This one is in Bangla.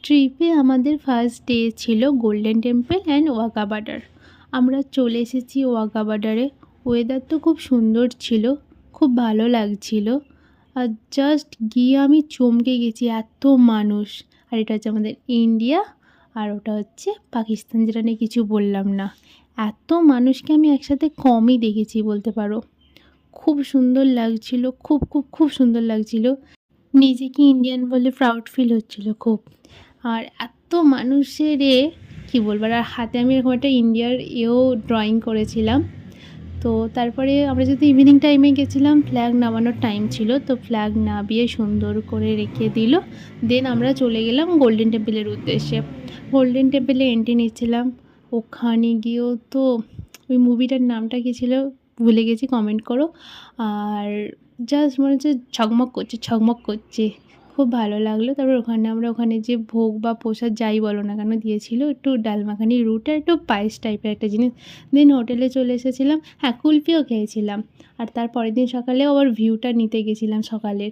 ট্রিপে আমাদের ফার্স্ট ডে ছিল golden temple and Wagah border. আমরা চলে এসেছি ওয়াঘা বর্ডারে। ওয়েদার তো খুব সুন্দর ছিল, খুব ভালো লাগছিল। আর জাস্ট গিয়ে আমি চমকে গেছি, এত মানুষ। আর এটা হচ্ছে আমাদের ইন্ডিয়া, আর ওটা হচ্ছে পাকিস্তান, যেটা নিয়ে কিছু বললাম না। এত মানুষকে আমি একসাথে কমই দেখেছি বলতে পারো। খুব সুন্দর লাগছিল, খুব খুব খুব সুন্দর লাগছিল। নিজেকে ইন্ডিয়ান বলে প্রাউড ফিল হচ্ছিল খুব। আর এত মানুষের কী বলবো। আর হাতে আমি এরকম একটা ইন্ডিয়ার ড্রয়িং করেছিলাম। তো তারপরে আমরা যেহেতু ইভিনিং টাইমে গেছিলাম, ফ্ল্যাগ নামানোর টাইম ছিল, তো ফ্ল্যাগ নামিয়ে সুন্দর করে রেখে দিল। দেন আমরা চলে গেলাম গোল্ডেন টেম্পলের উদ্দেশ্যে। গোল্ডেন টেম্পলে এন্ট্রি নিচ্ছিলাম। ওখানে গিয়েও তো ওই মুভিটার নামটা কী ছিল ভুলে গেছি, কমেন্ট করো। আর জাস্ট মনে হচ্ছে ঝকমক করছে, ঝকমক করছে, খুব ভালো লাগলো। তারপর ওখানে যে ভোগ বা প্রসাদ যাই বলো না কেন দিয়েছিল, একটু ডাল মাখানি রুট আর একটু পায়েস টাইপের একটা জিনিস। দেন হোটেলে চলে এসেছিলাম। হ্যাঁ, কুলফিও খেয়েছিলাম। আর তার পরের দিন সকালেও আবার ভিউটা নিতে গেছিলাম সকালের।